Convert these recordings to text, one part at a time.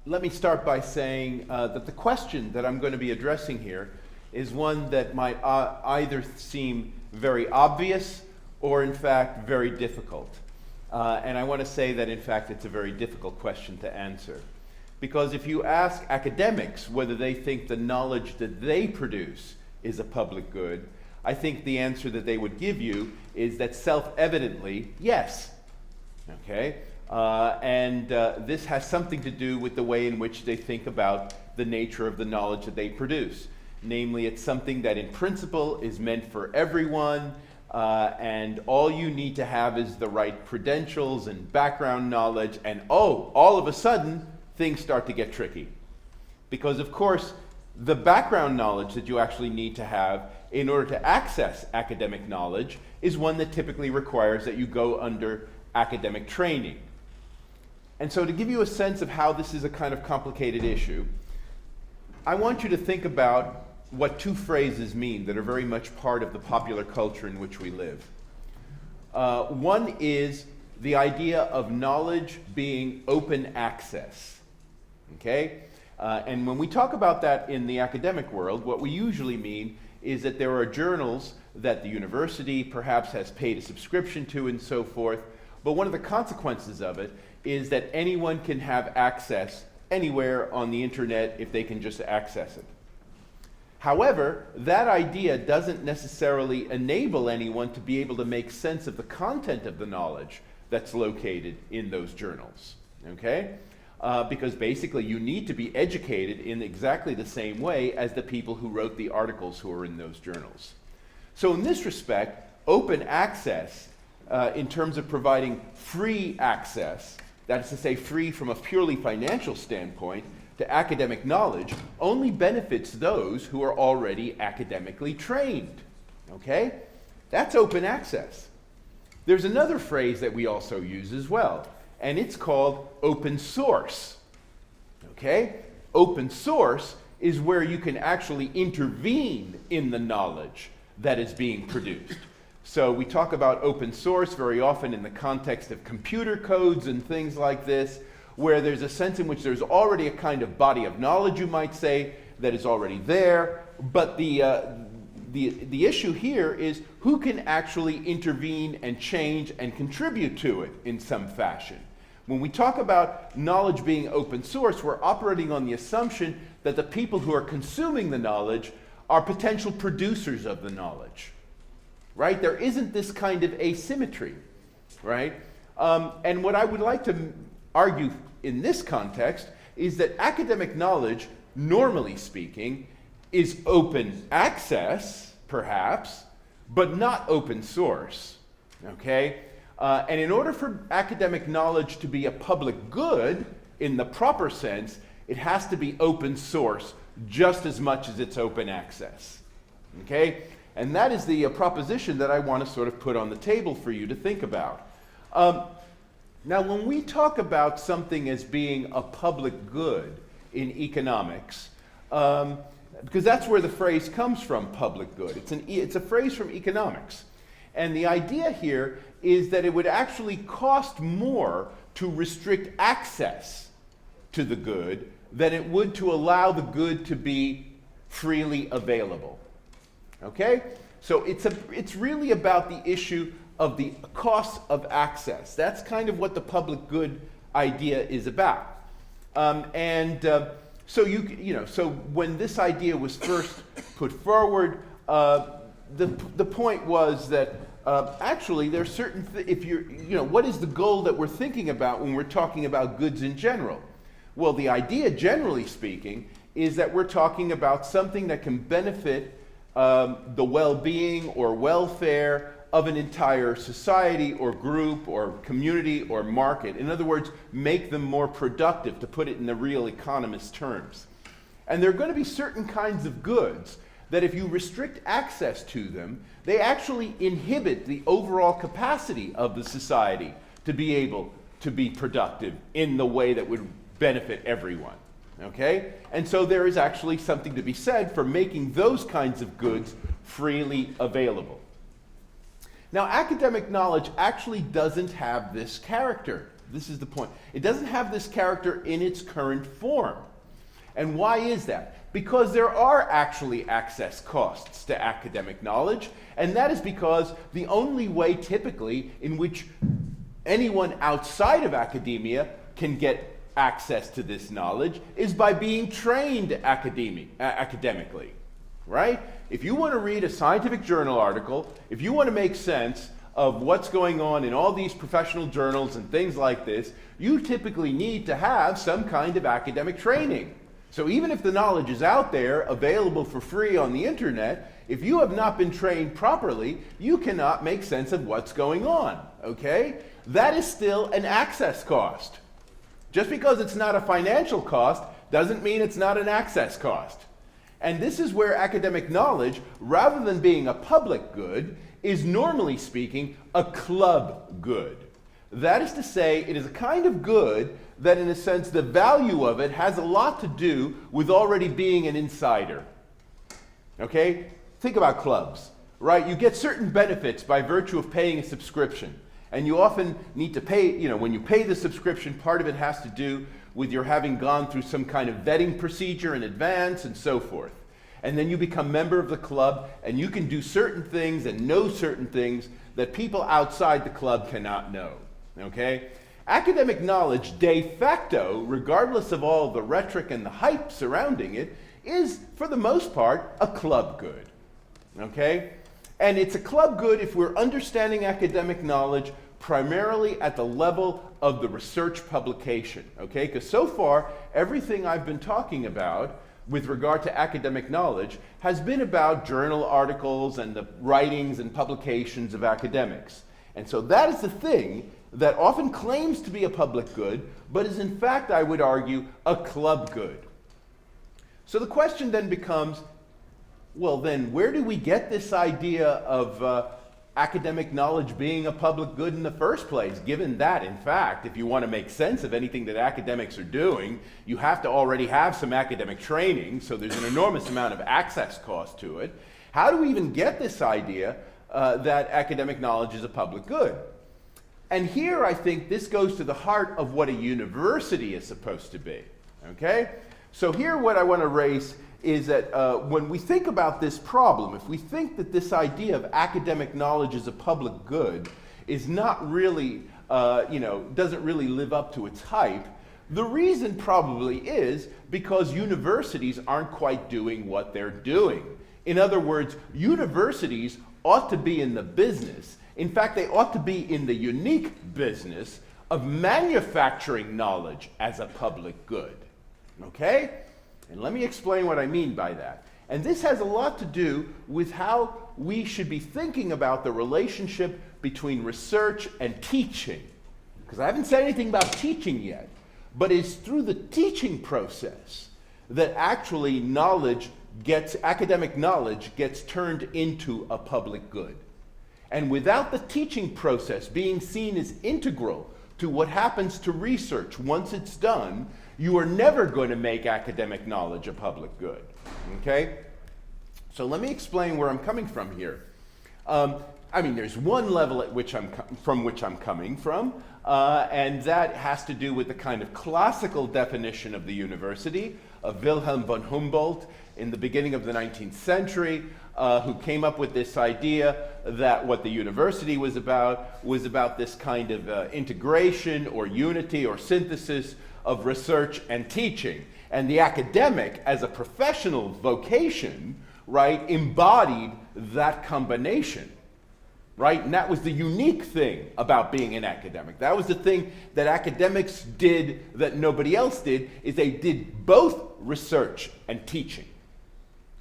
let me start by saying that the question that I'm going to be addressing here is one that might either seem very obvious or in fact very difficult. And I want to say that in fact it's a very difficult question to answer. Because if you ask academics whether they think the knowledge that they produce is a public good, I think the answer that they would give you is that self-evidently, yes. Okay? This has something to do with the way in which they think about the nature of the knowledge that they produce. Namely, it's something that in principle is meant for everyone, and all you need to have is the right credentials and background knowledge, and all of a sudden, things start to get tricky. Because of course, the background knowledge that you actually need to have in order to access academic knowledge is one that typically requires that you go under academic training. And so to give you a sense of how this is a kind of complicated issue, I want you to think about what two phrases mean that are very much part of the popular culture in which we live. One is the idea of knowledge being open access. Okay? And when we talk about that in the academic world, what we usually mean is that there are journals that the university perhaps has paid a subscription to and so forth, but one of the consequences of it is that anyone can have access anywhere on the internet if they can just access it. However, that idea doesn't necessarily enable anyone to be able to make sense of the content of the knowledge that's located in those journals. Okay? Because basically you need to be educated in exactly the same way as the people who wrote the articles who are in those journals. So in this respect, open access, in terms of providing free access, that is to say free from a purely financial standpoint, to academic knowledge, only benefits those who are already academically trained. Okay? That's open access. There's another phrase that we also use as well, and it's called open source. Okay? Open source is where you can actually intervene in the knowledge that is being produced. So we talk about open source very often in the context of computer codes and things like this, where there's a sense in which there's already a kind of body of knowledge, you might say, that is already there, but the issue here is who can actually intervene and change and contribute to it in some fashion. When we talk about knowledge being open source, we're operating on the assumption that the people who are consuming the knowledge are potential producers of the knowledge, right? There isn't this kind of asymmetry, right? And what I would like to argue in this context is that academic knowledge, normally speaking, is open access, perhaps, but not open source, okay? And in order for academic knowledge to be a public good, in the proper sense, it has to be open source just as much as it's open access, okay? And that is the proposition that I want to sort of put on the table for you to think about. Now, when we talk about something as being a public good in economics, because that's where the phrase comes from, public good. It's a phrase from economics. And the idea here is that it would actually cost more to restrict access to the good than it would to allow the good to be freely available. Okay? So it's really about the issue of the cost of access. That's kind of what the public good idea is about. So when this idea was first put forward, the point was that actually there's certain what is the goal that we're thinking about when we're talking about goods in general? Well, the idea, generally speaking, is that we're talking about something that can benefit the well-being or welfare of an entire society or group or community or market. In other words, make them more productive, to put it in the real economist terms. And there are going to be certain kinds of goods that if you restrict access to them, they actually inhibit the overall capacity of the society to be able to be productive in the way that would benefit everyone. Okay? And so there is actually something to be said for making those kinds of goods freely available. Now, academic knowledge actually doesn't have this character This is the point. It doesn't have this character in its current form. And why is that? Because there are actually access costs to academic knowledge, and that is because the only way typically in which anyone outside of academia can get access to this knowledge is by being trained academically, right? If you want to read a scientific journal article, if you want to make sense of what's going on in all these professional journals and things like this, you typically need to have some kind of academic training. So even if the knowledge is out there, available for free on the internet, if you have not been trained properly, you cannot make sense of what's going on, okay? That is still an access cost. Just because it's not a financial cost doesn't mean it's not an access cost. And this is where academic knowledge, rather than being a public good, is normally speaking a club good. That is to say, it is a kind of good that in a sense the value of it has a lot to do with already being an insider. Okay? Think about clubs, right? You get certain benefits by virtue of paying a subscription. And you often need to pay, when you pay the subscription, part of it has to do with your having gone through some kind of vetting procedure in advance and so forth. And then you become a member of the club, and you can do certain things and know certain things that people outside the club cannot know, okay? Academic knowledge, de facto, regardless of all the rhetoric and the hype surrounding it, is, for the most part, a club good, okay? And it's a club good if we're understanding academic knowledge primarily at the level of the research publication, okay? Because so far, everything I've been talking about with regard to academic knowledge has been about journal articles and the writings and publications of academics. And so that is the thing that often claims to be a public good, but is in fact, I would argue, a club good. So the question then becomes, well then, where do we get this idea of academic knowledge being a public good in the first place, given that, in fact, if you want to make sense of anything that academics are doing, you have to already have some academic training, so there's an enormous amount of access cost to it. How do we even get this idea that academic knowledge is a public good? And here I think this goes to the heart of what a university is supposed to be, okay? So here what I want to raise is that when we think about this problem, if we think that this idea of academic knowledge as a public good is not really, doesn't really live up to its hype, the reason probably is because universities aren't quite doing what they're doing. In other words, universities ought to be in the business. In fact, they ought to be in the unique business of manufacturing knowledge as a public good, okay? And let me explain what I mean by that. And this has a lot to do with how we should be thinking about the relationship between research and teaching. Because I haven't said anything about teaching yet, but it's through the teaching process that actually academic knowledge gets turned into a public good. And without the teaching process being seen as integral to what happens to research once it's done, you are never going to make academic knowledge a public good, okay? So let me explain where I'm coming from here. There's one level at which from which I'm coming from, and that has to do with the kind of classical definition of the university of Wilhelm von Humboldt in the beginning of the 19th century, who came up with this idea that what the university was about this kind of integration or unity or synthesis of research and teaching. And the academic, as a professional vocation, right, embodied that combination, right? And that was the unique thing about being an academic. That was the thing that academics did that nobody else did, is they did both research and teaching,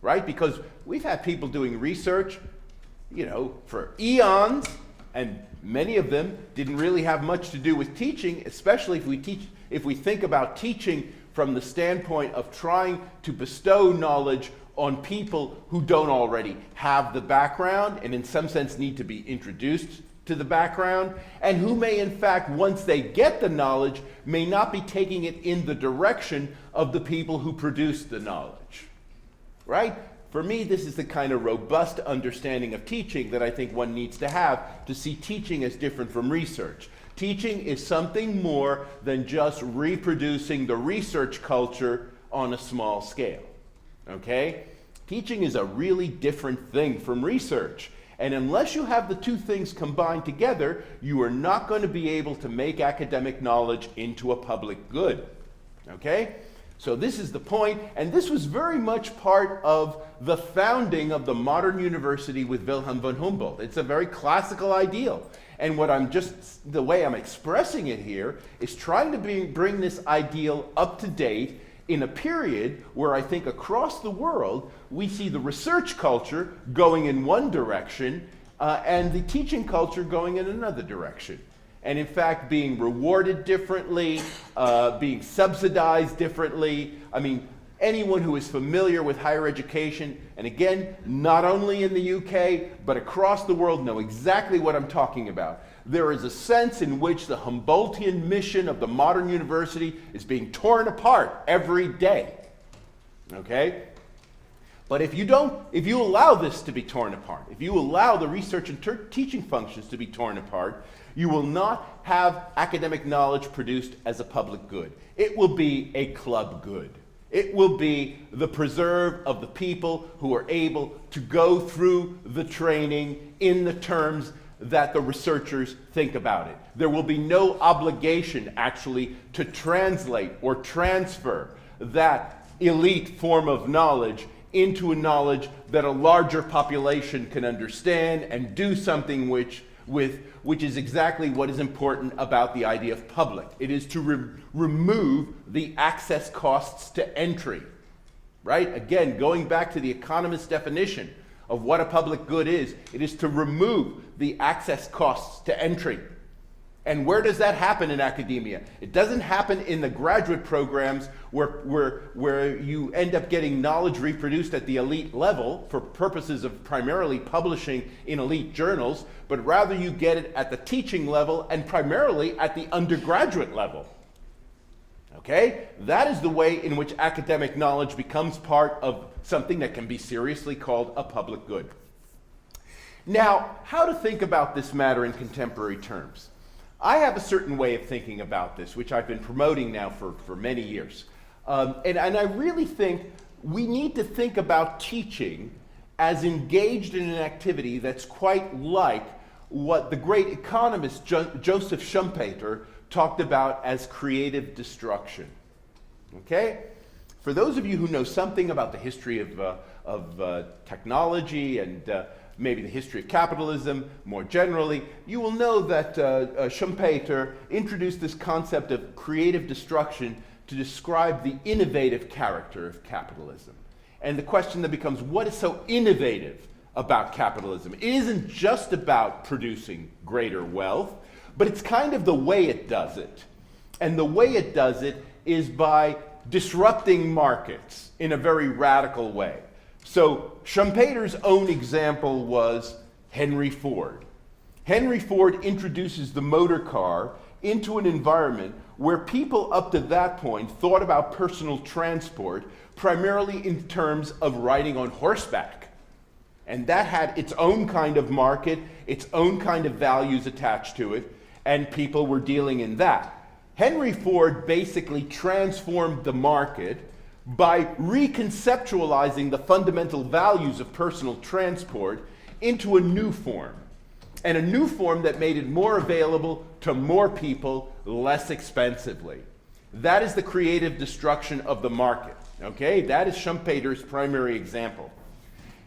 right? Because we've had people doing research, for eons, and many of them didn't really have much to do with teaching, especially if we think about teaching from the standpoint of trying to bestow knowledge on people who don't already have the background and in some sense need to be introduced to the background, and who may in fact, once they get the knowledge, may not be taking it in the direction of the people who produce the knowledge, right? For me, this is the kind of robust understanding of teaching that I think one needs to have to see teaching as different from research. Teaching is something more than just reproducing the research culture on a small scale, okay? Teaching is a really different thing from research. And unless you have the two things combined together, you are not going to be able to make academic knowledge into a public good, okay? So this is the point, and this was very much part of the founding of the modern university with Wilhelm von Humboldt. It's a very classical ideal. And the way I'm expressing it here is trying to bring this ideal up to date in a period where I think across the world we see the research culture going in one direction and the teaching culture going in another direction. And in fact, being rewarded differently, being subsidized differently. I mean, anyone who is familiar with higher education, and again, not only in the UK, but across the world, know exactly what I'm talking about. There is a sense in which the Humboldtian mission of the modern university is being torn apart every day, okay? But if you allow this to be torn apart, if you allow the research and teaching functions to be torn apart, you will not have academic knowledge produced as a public good. It will be a club good. It will be the preserve of the people who are able to go through the training in the terms that the researchers think about it. There will be no obligation actually to translate or transfer that elite form of knowledge into a knowledge that a larger population can understand and do something which is exactly what is important about the idea of public. It is to remove the access costs to entry, right? Again, going back to the economist's definition of what a public good is, it is to remove the access costs to entry. And where does that happen in academia? It doesn't happen in the graduate programs where you end up getting knowledge reproduced at the elite level for purposes of primarily publishing in elite journals, but rather you get it at the teaching level and primarily at the undergraduate level. Okay? That is the way in which academic knowledge becomes part of something that can be seriously called a public good. Now, how to think about this matter in contemporary terms? I have a certain way of thinking about this, which I've been promoting now for many years. And I really think we need to think about teaching as engaged in an activity that's quite like what the great economist Joseph Schumpeter talked about as creative destruction. Okay? For those of you who know something about the history of technology and maybe the history of capitalism more generally, you will know that Schumpeter introduced this concept of creative destruction to describe the innovative character of capitalism. And the question then becomes, what is so innovative about capitalism? It isn't just about producing greater wealth, but it's kind of the way it does it. And the way it does it is by disrupting markets in a very radical way. So Schumpeter's own example was Henry Ford. Henry Ford introduces the motor car into an environment where people up to that point thought about personal transport primarily in terms of riding on horseback. And that had its own kind of market, its own kind of values attached to it, and people were dealing in that. Henry Ford basically transformed the market by reconceptualizing the fundamental values of personal transport into a new form, and a new form that made it more available to more people less expensively. That is the creative destruction of the market, okay? That is Schumpeter's primary example.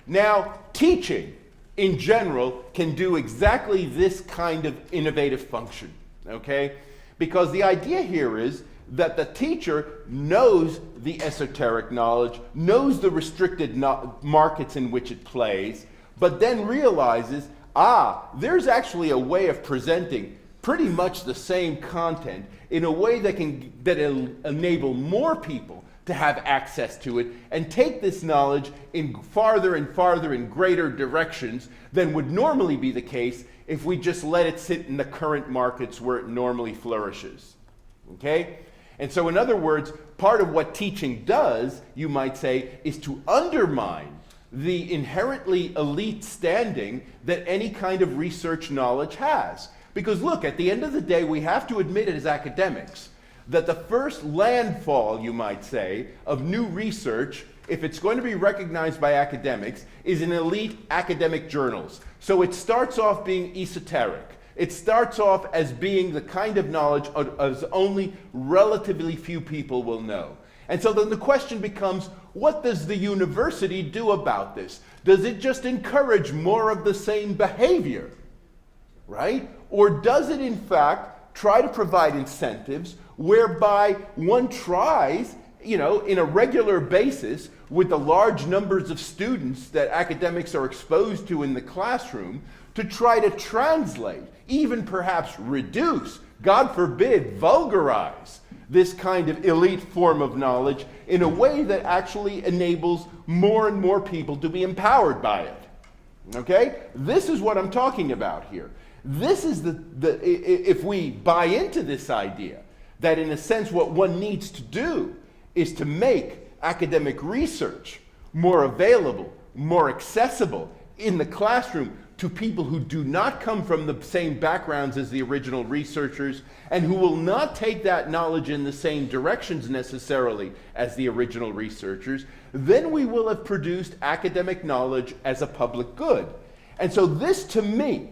Now, teaching in general can do exactly this kind of innovative function, okay? Because the idea here is that the teacher knows the esoteric knowledge, knows the restricted markets in which it plays, but then realizes, there's actually a way of presenting pretty much the same content in a way that'll enable more people to have access to it and take this knowledge in farther and farther in greater directions than would normally be the case if we just let it sit in the current markets where it normally flourishes. Okay? And so in other words, part of what teaching does, you might say, is to undermine the inherently elite standing that any kind of research knowledge has, Because look, at the end of the day, we have to admit it as academics that the first landfall, you might say, of new research, if it's going to be recognized by academics, is in elite academic journals. So it starts off being esoteric. It starts off as being the kind of knowledge as only relatively few people will know. And so then the question becomes, what does the university do about this? Does it just encourage more of the same behavior, right? Or does it in fact try to provide incentives whereby one tries, in a regular basis with the large numbers of students that academics are exposed to in the classroom to try to translate, even perhaps reduce, God forbid, vulgarize this kind of elite form of knowledge in a way that actually enables more and more people to be empowered by it. Okay? This is what I'm talking about here. This is if we buy into this idea, that in a sense what one needs to do is to make academic research more available, more accessible in the classroom to people who do not come from the same backgrounds as the original researchers and who will not take that knowledge in the same directions necessarily as the original researchers, then we will have produced academic knowledge as a public good. And so this, to me,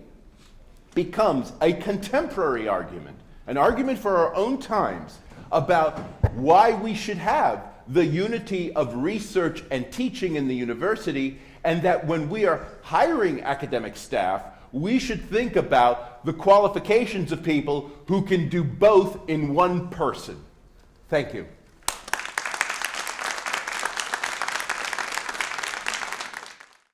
becomes a contemporary argument, an argument for our own times about why we should have the unity of research and teaching in the university, and that when we are hiring academic staff, we should think about the qualifications of people who can do both in one person. Thank you.